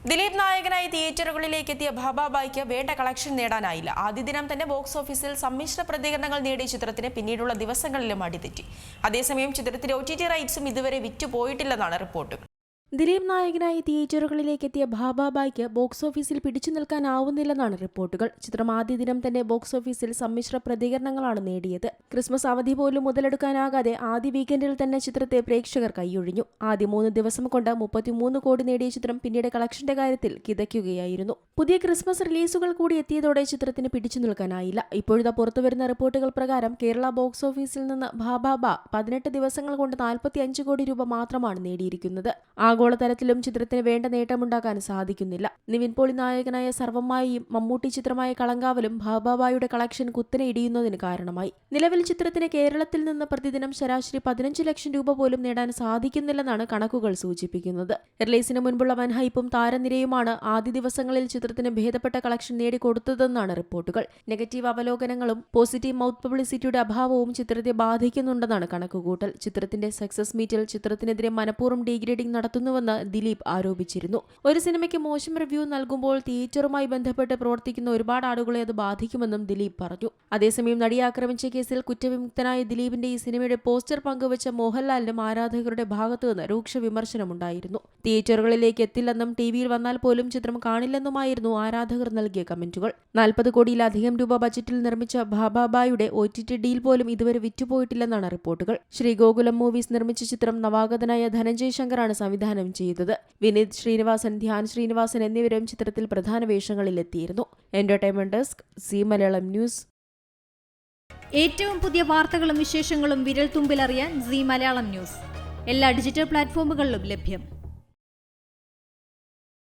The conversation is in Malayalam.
ദിലീപ് നായകനായി തിയേറ്ററുകളിലേക്ക് എത്തിയ ഭാബാബായ്ക്ക് വേണ്ട കളക്ഷൻ നേടാനായില്ല. ആദ്യ ദിനം തന്നെ ബോക്സ് ഓഫീസിൽ സമ്മിശ്ര പ്രതികരണങ്ങൾ നേടിയ ചിത്രത്തിന് പിന്നീടുള്ള ദിവസങ്ങളിലും അടിതെറ്റി. അതേസമയം ചിത്രത്തിന്റെ OTT റൈറ്റ്സും ഇതുവരെ വിറ്റുപോയിട്ടില്ലെന്നാണ് റിപ്പോർട്ടുകൾ. ദിലീപ് നായകനായി തിയേറ്ററുകളിലേക്ക് എത്തിയ ഭാബാബായ്ക്ക് ബോക്സ് ഓഫീസിൽ പിടിച്ചു നിൽക്കാനാവുന്നില്ലെന്നാണ് റിപ്പോർട്ടുകൾ. ചിത്രം ആദ്യ ദിനം തന്നെ ബോക്സ് ഓഫീസിൽ സമ്മിശ്ര പ്രതികരണങ്ങളാണ് നേടിയത്. ക്രിസ്മസ് അവധി പോലും മുതലെടുക്കാനാകാതെ ആദ്യ വീക്കെൻഡിൽ തന്നെ ചിത്രത്തെ പ്രേക്ഷകർ കൈയൊഴിഞ്ഞു. ആദ്യ 3 ദിവസം കൊണ്ട് 33 കോടി നേടിയ ചിത്രം പിന്നീട് കളക്ഷന്റെ കാര്യത്തിൽ കിതയ്ക്കുകയായിരുന്നു. പുതിയ ക്രിസ്മസ് റിലീസുകൾ കൂടി എത്തിയതോടെ ചിത്രത്തിന് പിടിച്ചു നിൽക്കാനായില്ല. ഇപ്പോഴത്തെ പുറത്തുവരുന്ന റിപ്പോർട്ടുകൾ പ്രകാരം കേരള ബോക്സ് ഓഫീസിൽ നിന്ന് ഭാബാബ 18 ദിവസങ്ങൾ കൊണ്ട് 45 കോടി രൂപ മാത്രമാണ് നേടിയിരിക്കുന്നത്. ആഗോളതലത്തിലും ചിത്രത്തിന് വേണ്ട നേട്ടമുണ്ടാക്കാൻ സാധിക്കുന്നില്ല. നിവിൻ പോളി നായകനായ സർവ്വമായിയും മമ്മൂട്ടി ചിത്രമായ കളങ്കാവലും ഭാബാബായുടെ കളക്ഷൻ കുത്തനെ ഇടിയുന്നതിന് കാരണമായി. നിലവിൽ ചിത്രത്തിന് കേരളത്തിൽ നിന്ന് പ്രതിദിനം ശരാശരി 15 ലക്ഷം രൂപ പോലും നേടാൻ സാധിക്കുന്നില്ലെന്നാണ് കണക്കുകൾ സൂചിപ്പിക്കുന്നത്. റിലീസിന് മുൻപുള്ള വൻ ഹൈപ്പും താരനിരയുമാണ് ആദ്യ ദിവസങ്ങളിൽ ചിത്രത്തിന് ഭേദപ്പെട്ട കളക്ഷൻ നേടിക്കൊടുത്തതെന്നാണ് റിപ്പോർട്ടുകൾ. നെഗറ്റീവ് അവലോകനങ്ങളും പോസിറ്റീവ് മൗത്ത് പബ്ലിസിറ്റിയുടെ അഭാവവും ചിത്രത്തെ ബാധിക്കുന്നുണ്ടെന്നാണ് കണക്കുകൂട്ടൽ. ചിത്രത്തിന്റെ സക്സസ് മീറ്റിൽ ചിത്രത്തിനെതിരെ മനഃപൂർവ്വം ഡീഗ്രേഡിംഗ് നടത്തുന്നുവെന്ന് ദിലീപ് ആരോപിച്ചിരുന്നു. ഒരു സിനിമയ്ക്ക് മോശം റിവ്യൂ നൽകുമ്പോൾ തിയേറ്ററുമായി ബന്ധപ്പെട്ട് പ്രവർത്തിക്കുന്ന ഒരുപാട് ആളുകളെ അത് ബാധിക്കുമെന്നും ദിലീപ് പറഞ്ഞു. അതേസമയം നടിയെ ആക്രമിച്ച കേസിൽ കുറ്റവിമുക്തനായ ദിലീപിന്റെ ഈ സിനിമയുടെ പോസ്റ്റർ പങ്കുവച്ച മോഹൻലാലിനും ആരാധകരുടെ ഭാഗത്തുനിന്ന് രൂക്ഷ വിമർശനമുണ്ടായിരുന്നു. തിയേറ്ററുകളിലേക്ക് എത്തില്ലെന്നും ടിവിയിൽ വന്നാൽ പോലും ചിത്രം കാണില്ലെന്നുമായിരുന്നു ആരാധകർ നൽകിയ കമന്റുകൾ. 40 കോടിയിലധികം രൂപ ബജറ്റിൽ നിർമ്മിച്ച ഭാബാബായുടെ OTT ഡീൽ പോലും ഇതുവരെ വിറ്റുപോയിട്ടില്ലെന്നാണ് റിപ്പോർട്ടുകൾ. ശ്രീഗോകുലം മൂവീസ് നിർമ്മിച്ച ചിത്രം നവാഗതനായ ധനഞ്ജയ് ശങ്കറാണ് സംവിധാനം ചെയ്തത്. വിനീത് ശ്രീനിവാസൻ, ധ്യാൻ ശ്രീനിവാസൻ എന്നിവരും ചിത്രത്തിൽ പ്രധാന വേഷങ്ങളിലെത്തിയിരുന്നു. Entertainment desk, Zee Malayalam news. ഏറ്റവും പുതിയ വാർത്തകളും വിശേഷങ്ങളും വിരൽ തുമ്പിലറിയാൻ സി മലയാളം ന്യൂസ് എല്ലാ ഡിജിറ്റൽ പ്ലാറ്റ്ഫോമുകളിലും ലഭ്യം.